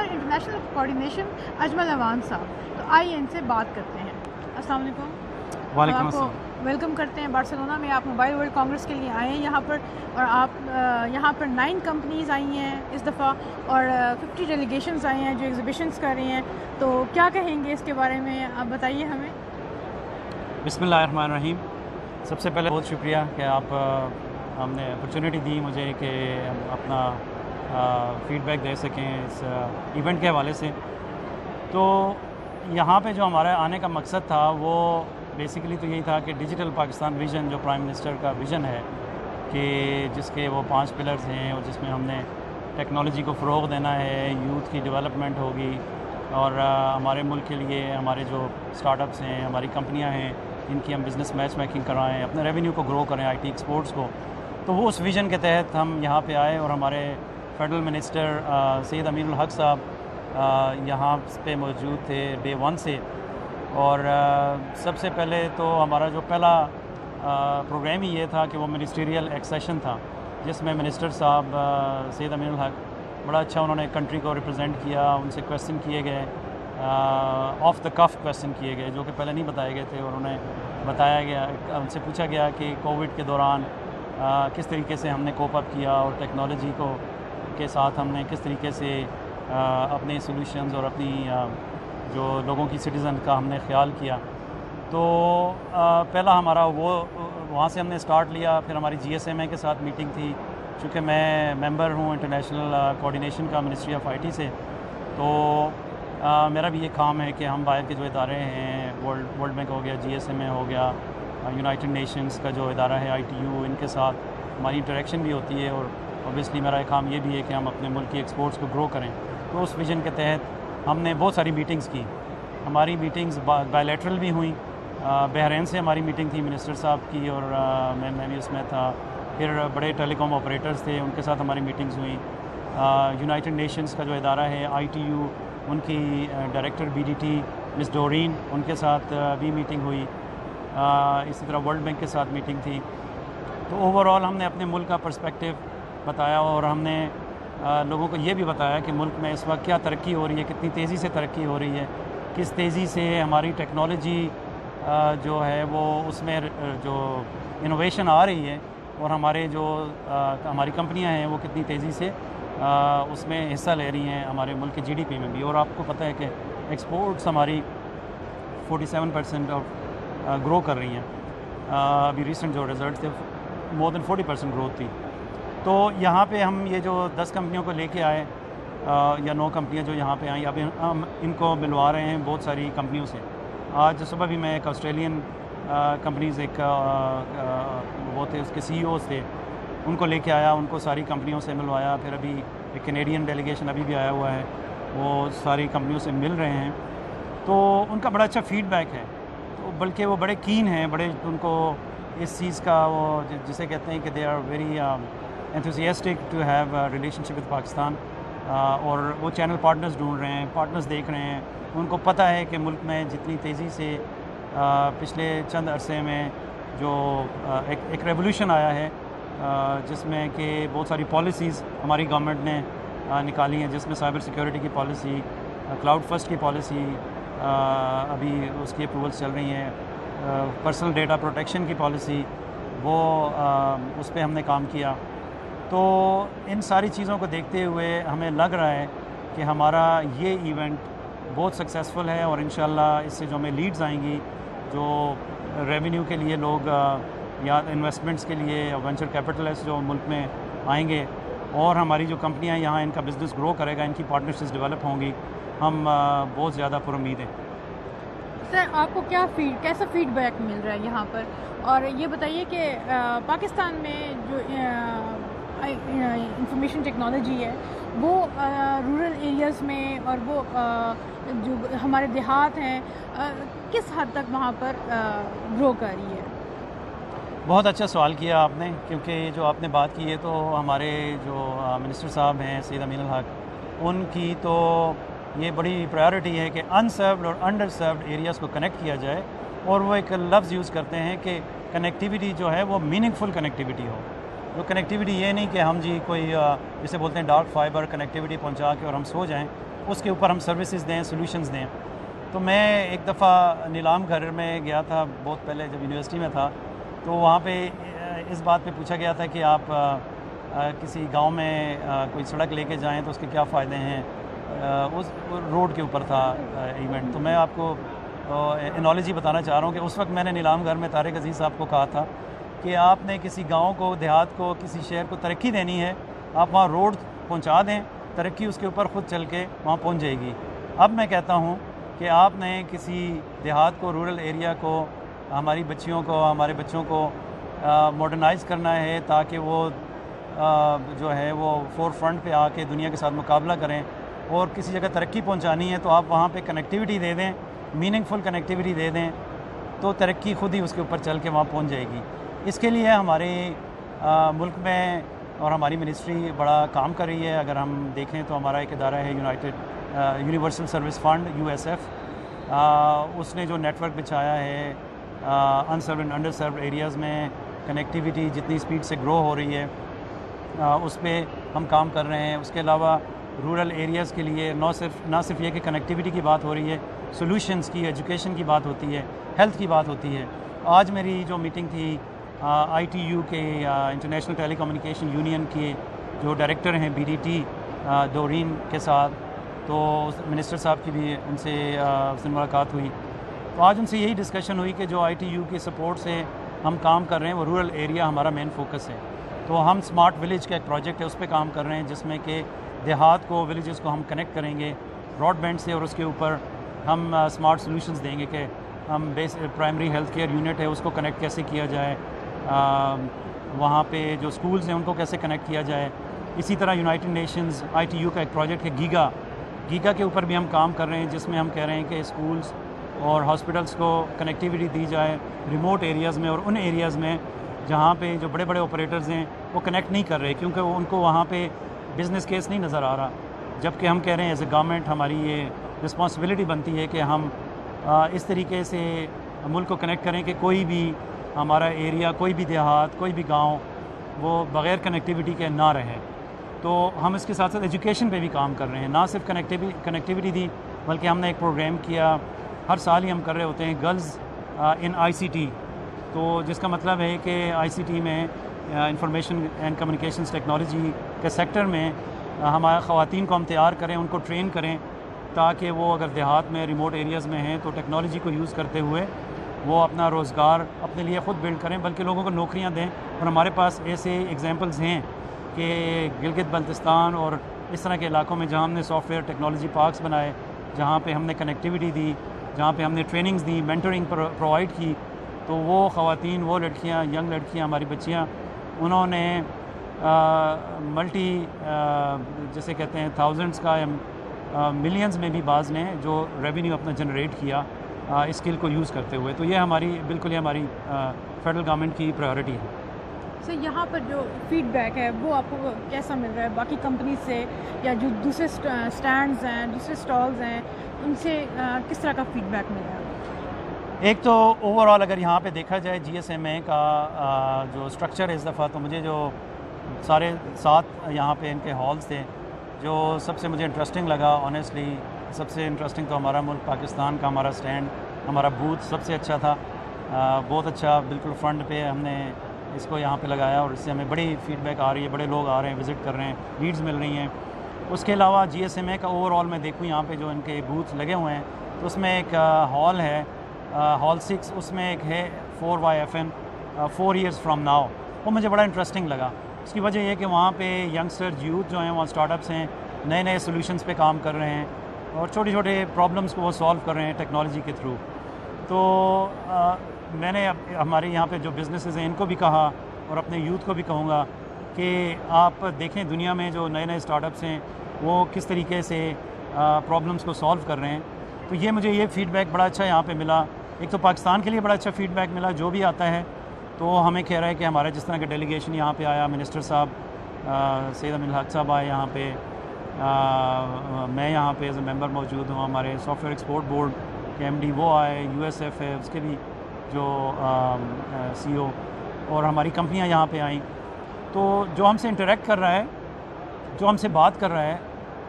International coordination Ajmal Awan صاحب. تو آئیے ان سے بات کرتے ہیں. السلام علیکم. وعلیکم السلام. ویلکم کرتے ہیں بارسلونا میں. آپ موبائل ورلڈ کانگریس کے لیے آئے ہیں یہاں پر, اور آپ یہاں پر 9 کمپنیز آئی ہیں اس دفعہ, اور 50 ڈیلیگیشنز آئی ہیں جو ایگزیبیشنز کر رہی ہیں. تو کیا کہیں گے اس کے بارے میں, آپ بتائیے ہمیں. بسم اللہ الرحمن الرحیم. سب سے پہلے بہت شکریہ کہ آپ ہم نے اپرچونیٹی دی مجھے کہ اپنا فیڈ بیک دے سکیں اس ایونٹ کے حوالے سے. تو یہاں پہ جو ہمارا آنے کا مقصد تھا وہ بیسیکلی تو یہی تھا کہ ڈیجیٹل پاکستان ویژن جو پرائم منسٹر کا ویژن ہے, کہ جس کے وہ 5 پلرز ہیں, اور جس میں ہم نے ٹیکنالوجی کو فروغ دینا ہے, یوتھ کی ڈیولپمنٹ ہوگی, اور ہمارے ملک کے لیے ہمارے جو اسٹارٹ اپس ہیں, ہماری کمپنیاں ہیں, ان کی ہم بزنس میچ میکنگ کرائیں, اپنے ریونیو کو گرو کریں, آئی ٹی ایکسپورٹس کو. تو وہ اس ویژن کے تحت ہم یہاں پہ آئے, اور ہمارے فیڈرل منسٹر سید امین الحق صاحب یہاں پہ موجود تھے ڈے 1 سے. اور سب سے پہلے تو ہمارا جو پہلا پروگرام ہی یہ تھا کہ وہ منسٹریل ایکسیشن تھا, جس میں منسٹر صاحب سید امین الحق بڑا اچھا انہوں نے کنٹری کو ریپرزینٹ کیا. ان سے کویسچن کیے گئے, آف دا کف کویسچن کیے گئے جو کہ پہلے نہیں بتائے گئے تھے, اور انہیں بتایا گیا, ان سے پوچھا گیا کہ کووڈ کے دوران کس طریقے سے ہم نے کوپ اپ کیا, اور ٹیکنالوجی کو کے ساتھ ہم نے کس طریقے سے اپنے سولوشنز اور اپنی جو لوگوں کی سٹیزن کا ہم نے خیال کیا. تو پہلا ہمارا وہ وہاں سے ہم نے اسٹارٹ لیا. پھر ہماری GSMA کے ساتھ میٹنگ تھی, چونکہ میں ممبر ہوں انٹرنیشنل کوآرڈینیشن کا منسٹری آف IT سے. تو میرا بھی یہ کام ہے کہ ہم باہر کے جو ادارے ہیں, ورلڈ بینک ہو گیا, GSMA ہو گیا, یونائٹڈ نیشنز کا جو ادارہ ہے ITU, ان کے ساتھ ہماری انٹریکشن بھی ہوتی ہے, اور اوبیسلی میرا ایک کام یہ بھی ہے کہ ہم اپنے ملک کی ایکسپورٹس کو گرو کریں. تو اس ویژن کے تحت ہم نے بہت ساری میٹنگز کی. ہماری میٹنگز بائیلیٹرل بھی ہوئیں. بحرین سے ہماری میٹنگ تھی منسٹر صاحب کی, اور میں بھی اس میں تھا. پھر بڑے ٹیلی کام آپریٹرز تھے, ان کے ساتھ ہماری میٹنگز ہوئیں. یونائٹڈ نیشنز کا جو ادارہ ہے ITU, ان کی ڈائریکٹر BDT مس ڈورین, ان کے ساتھ بھی میٹنگ ہوئی. اسی طرح ورلڈ بینک کے ساتھ میٹنگ تھی. تو اوور آل ہم نے اپنے ملک کا پرسپیکٹیو بتایا, اور ہم نے لوگوں کو یہ بھی بتایا کہ ملک میں اس وقت کیا ترقی ہو رہی ہے, کتنی تیزی سے ترقی ہو رہی ہے, کس تیزی سے ہماری ٹیکنالوجی جو ہے وہ اس میں جو انوویشن آ رہی ہے, اور ہمارے جو ہماری کمپنیاں ہیں وہ کتنی تیزی سے اس میں حصہ لے رہی ہیں ہمارے ملک کے GDP میں بھی. اور آپ کو پتہ ہے کہ ایکسپورٹس ہماری 47% آف گرو کر رہی ہیں. ابھی ریسنٹ جو رزلٹس تھے مور دین 40% گروتھ تھی. تو یہاں پہ ہم یہ جو 10 کمپنیوں کو لے کے آئے, یا 9 کمپنیاں جو یہاں پہ آئیں, اب ہم ان کو ملوا رہے ہیں بہت ساری کمپنیوں سے. آج صبح بھی میں ایک آسٹریلین کمپنیز, ایک وہ تھے, اس کے CEOs تھے, ان کو لے کے آیا, ان کو ساری کمپنیوں سے ملوایا. پھر ابھی ایک کینیڈین ڈیلیگیشن ابھی بھی آیا ہوا ہے, وہ ساری کمپنیوں سے مل رہے ہیں. تو ان کا بڑا اچھا فیڈ بیک ہے. تو بلکہ وہ بڑے کین ہیں, بڑے ان کو اس چیز کا وہ جسے کہتے ہیں کہ they are very enthusiastic to have a relationship with Pakistan. اور وہ چینل پارٹنرز ڈھونڈ رہے ہیں, پارٹنرز دیکھ رہے ہیں. ان کو پتہ ہے کہ ملک میں جتنی تیزی سے پچھلے چند عرصے میں جو ایک ریولوشن آیا ہے, جس میں کہ بہت ساری پالیسیز ہماری گورنمنٹ نے نکالی ہیں, جس میں سائبر سیکیورٹی کی پالیسی, کلاؤڈ فرسٹ کی پالیسی, ابھی اس کی اپروولس چل رہی ہیں, پرسنل ڈیٹا پروٹیکشن کی پالیسی, وہ اس پہ ہم نے کام کیا. تو ان ساری چیزوں کو دیکھتے ہوئے ہمیں لگ رہا ہے کہ ہمارا یہ ایونٹ بہت سکسیزفل ہے, اور انشاءاللہ اس سے جو ہمیں لیڈز آئیں گی, جو ریونیو کے لیے لوگ یا انویسٹمنٹس کے لیے یا وینچر کیپٹلسٹ جو ملک میں آئیں گے, اور ہماری جو کمپنیاں یہاں ان کا بزنس گرو کرے گا, ان کی پارٹنرشپس ڈیولپ ہوں گی, ہم بہت زیادہ پر امید ہیں. سر, آپ کو کیسا فیڈ بیک مل رہا ہے یہاں پر؟ اور یہ بتائیے کہ پاکستان میں جو انفارمیشن ٹیکنالوجی ہے وہ رورل ایریاز میں, اور وہ جو ہمارے دیہات ہیں, کس حد تک وہاں پر گرو کر رہی ہے؟ بہت اچھا سوال کیا آپ نے، کیونکہ جو آپ نے بات کی ہے تو ہمارے جو منسٹر صاحب ہیں سید امین الحق، ان کی تو یہ بڑی پرائیورٹی ہے کہ ان سروڈ اور انڈر سروڈ ایریاز کو کنیکٹ کیا جائے، اور وہ ایک لفظ یوز کرتے ہیں کہ کنیکٹیوٹی جو ہے وہ میننگ فل کنیکٹیوٹی ہو. جو کنیکٹیوٹی یہ نہیں کہ ہم جی کوئی جسے بولتے ہیں ڈارک فائبر کنیکٹیوٹی پہنچا کے اور ہم سو جائیں، اس کے اوپر ہم سروسز دیں، سولوشنز دیں. تو میں ایک دفعہ نیلام گھر میں گیا تھا بہت پہلے جب یونیورسٹی میں تھا، تو وہاں پہ اس بات پہ پوچھا گیا تھا کہ آپ کسی گاؤں میں کوئی سڑک لے کے جائیں تو اس کے کیا فائدے ہیں. اس روڈ کے اوپر تھا ایونٹ. تو میں آپ کو انالوجی بتانا چاہ رہا ہوں کہ اس وقت میں نے نیلام گھر میں طارق عزیز صاحب کو کہا تھا کہ آپ نے کسی گاؤں کو، دیہات کو، کسی شہر کو ترقی دینی ہے، آپ وہاں روڈ پہنچا دیں، ترقی اس کے اوپر خود چل کے وہاں پہنچ جائے گی. اب میں کہتا ہوں کہ آپ نے کسی دیہات کو، رورل ایریا کو، ہماری بچیوں کو، ہمارے بچوں کو ماڈرنائز کرنا ہے تاکہ وہ جو ہے وہ فور فرنٹ پہ آ کے دنیا کے ساتھ مقابلہ کریں، اور کسی جگہ ترقی پہنچانی ہے تو آپ وہاں پہ کنیکٹیوٹی دے دیں، میننگ فل کنیکٹیوٹی دے دیں، تو ترقی خود ہی اس کے اوپر چل کے وہاں پہنچ جائے گی. اس کے لیے ہمارے ملک میں اور ہماری منسٹری بڑا کام کر رہی ہے. اگر ہم دیکھیں تو ہمارا ایک ادارہ ہے یونیورسل سروس فنڈ USF. اس نے جو نیٹ ورک بچھایا ہے unserved and underserved areas میں، کنیکٹیوٹی جتنی اسپیڈ سے گرو ہو رہی ہے اس پہ ہم کام کر رہے ہیں. اس کے علاوہ رورل ایریاز کے لیے نہ صرف یہ کہ کنیکٹیوٹی کی بات ہو رہی ہے، سولوشنز کی، ایجوکیشن کی بات ہوتی ہے، ہیلتھ کی بات ہوتی ہے. آج میری جو میٹنگ تھی ITU کے انٹرنیشنل ٹیلی کمیونیکیشن یونین کے جو ڈائریکٹر ہیں BDT دورین کے ساتھ، تو منسٹر صاحب کی بھی ان سے ملاقات ہوئی. تو آج ان سے یہی ڈسکشن ہوئی کہ جو ITU کی سپورٹ سے ہم کام کر رہے ہیں وہ رورل ایریا ہمارا مین فوکس ہے. تو ہم اسمارٹ ولیج کا ایک پروجیکٹ ہے، اس پہ کام کر رہے ہیں، جس میں کہ دیہات کو، ولیجز کو ہم کنیکٹ کریں گے براڈ بینڈ سے، اور اس کے اوپر ہم اسمارٹ سولوشنز دیں گے کہ ہم پرائمری ہیلتھ کیئر یونٹ ہے اس کو کنیکٹ کیسے کیا جائے، وہاں پہ جو سکولز ہیں ان کو کیسے کنیکٹ کیا جائے. اسی طرح یونائٹڈ نیشنز ITU کا ایک پروجیکٹ ہے گیگا کے اوپر بھی ہم کام کر رہے ہیں، جس میں ہم کہہ رہے ہیں کہ اسکولز اور ہاسپٹلس کو کنیکٹیوٹی دی جائے ریموٹ ایریاز میں، اور ان ایریاز میں جہاں پہ جو بڑے بڑے آپریٹرز ہیں وہ کنیکٹ نہیں کر رہے کیونکہ ان کو وہاں پہ بزنس کیس نہیں نظر آ رہا. جبکہ ہم کہہ رہے ہیں ایز اے گورنمنٹ ہماری یہ رسپانسبلٹی بنتی ہے کہ ہم اس طریقے سے ملک کو کنیکٹ کریں کہ کوئی بھی ہمارا ایریا، کوئی بھی دیہات، کوئی بھی گاؤں وہ بغیر کنیکٹیوٹی کے نہ رہے. تو ہم اس کے ساتھ ساتھ ایجوکیشن پہ بھی کام کر رہے ہیں. نہ صرف کنیکٹیوٹی دی، بلکہ ہم نے ایک پروگرام کیا، ہر سال ہی ہم کر رہے ہوتے ہیں، گرلز ان ICT. تو جس کا مطلب ہے کہ ICT میں انفارمیشن اینڈ کمیونیکیشنز ٹیکنالوجی کے سیکٹر میں ہمارے خواتین کو ہم تیار کریں، ان کو ٹرین کریں، تاکہ وہ اگر دیہات میں، ریموٹ ایریاز میں ہیں تو ٹیکنالوجی کو یوز کرتے ہوئے وہ اپنا روزگار اپنے لیے خود بلڈ کریں، بلکہ لوگوں کو نوکریاں دیں. اور ہمارے پاس ایسے ایگزامپلز ہیں کہ گلگت بلتستان اور اس طرح کے علاقوں میں جہاں ہم نے سافٹ ویئر ٹیکنالوجی پارکس بنائے، جہاں پہ ہم نے کنیکٹیوٹی دی، جہاں پہ ہم نے ٹریننگز دی، مینٹرنگ پرووائڈ کی، تو وہ خواتین، وہ لڑکیاں، ینگ لڑکیاں، ہماری بچیاں، انہوں نے ملٹی جسے کہتے ہیں تھاؤزنڈس کا، ملینز میں بھی بعض نے جو ریونیو اپنا جنریٹ کیا اسکل کو یوز کرتے ہوئے. تو یہ بالکل ہماری فیڈرل گورنمنٹ کی پرائیورٹی ہے. سر یہاں پر جو فیڈ بیک ہے وہ آپ کو کیسا مل رہا ہے باقی کمپنیز سے، یا جو دوسرے سٹینڈز ہیں، دوسرے سٹالز ہیں، ان سے کس طرح کا فیڈ بیک مل رہا ہے؟ ایک تو اوور آل اگر یہاں پہ دیکھا جائے GSMA کا جو اسٹرکچر ہے اس دفعہ، تو مجھے جو سارے 7 یہاں پہ ان کے ہالز تھے، جو سب سے مجھے انٹرسٹنگ لگا آنیسٹلی، سب سے انٹرسٹنگ تو ہمارا ملک پاکستان کا ہمارا سٹینڈ، ہمارا بوتھ سب سے اچھا تھا. بہت اچھا، بالکل فرنٹ پہ ہم نے اس کو یہاں پہ لگایا، اور اس سے ہمیں بڑی فیڈ بیک آ رہی ہے، بڑے لوگ آ رہے ہیں، وزٹ کر رہے ہیں، لیڈز مل رہی ہیں. اس کے علاوہ GSMA کا اوور آل میں دیکھوں یہاں پہ جو ان کے بوتھ لگے ہوئے ہیں، تو اس میں ایک ہال ہے، ہال 6، اس میں ایک ہے 4YFN 4 years from now. وہ مجھے بڑا انٹرسٹنگ لگا. اس کی وجہ یہ کہ وہاں پہ ینگسٹر یوتھ جو ہیں وہاں اسٹارٹ اپس ہیں، نئے سولوشنز پہ کام کر رہے ہیں، اور چھوٹے چھوٹے پرابلمس کو وہ سالو کر رہے ہیں ٹیکنالوجی کے تھرو. تو میں نے ہمارے یہاں پہ جو بزنسز ہیں ان کو بھی کہا، اور اپنے یوتھ کو بھی کہوں گا کہ آپ دیکھیں دنیا میں جو نئے اسٹارٹ اپس ہیں وہ کس طریقے سے پرابلمس کو سالو کر رہے ہیں. تو یہ مجھے یہ فیڈ بیک بڑا اچھا یہاں پہ ملا. ایک تو پاکستان کے لیے بڑا اچھا فیڈ بیک ملا جو بھی آتا ہے، تو ہمیں کہہ رہا ہے کہ ہمارا جس طرح کا ڈیلیگیشن یہاں پہ آیا، منسٹر صاحب سید امین الحق صاحب آئے یہاں پہ، میں یہاں پہ ایز اے ممبر موجود ہوں، ہمارے سافٹ ویئر ایکسپورٹ بورڈ کے ایم ڈی وہ آئے، یو ایس ایف ہے اس کے بھی جو سی او، اور ہماری کمپنیاں یہاں پہ آئیں. تو جو ہم سے انٹریکٹ کر رہا ہے، جو ہم سے بات کر رہا ہے،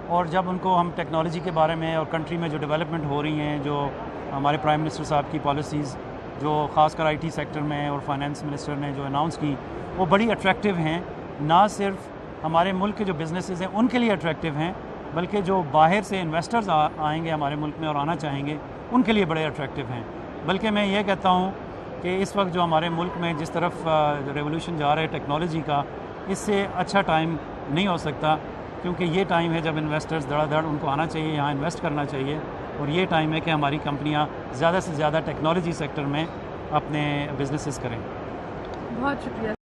اور جب ان کو ہم ٹیکنالوجی کے بارے میں اور کنٹری میں جو ڈیولپمنٹ ہو رہی ہیں، جو ہمارے پرائم منسٹر صاحب کی پالیسیز جو خاص کر آئی ٹی سیکٹر میں اور فائنانس منسٹر نے جو اناؤنس کی، وہ بڑی اٹریکٹیو ہیں. نہ صرف ہمارے ملک کے جو بزنسز ہیں ان کے لیے اٹریکٹیو ہیں، بلکہ جو باہر سے انویسٹرز آئیں گے ہمارے ملک میں اور آنا چاہیں گے ان کے لیے بڑے اٹریکٹیو ہیں. بلکہ میں یہ کہتا ہوں کہ اس وقت جو ہمارے ملک میں جس طرف ریولوشن جا رہا ہے ٹیکنالوجی کا، اس سے اچھا ٹائم نہیں ہو سکتا، کیونکہ یہ ٹائم ہے جب انویسٹرز دھڑا دھڑ ان کو آنا چاہیے، یہاں انویسٹ کرنا چاہیے، اور یہ ٹائم ہے کہ ہماری کمپنیاں زیادہ سے زیادہ ٹیکنالوجی سیکٹر میں اپنے بزنسز کریں. بہت شکریہ.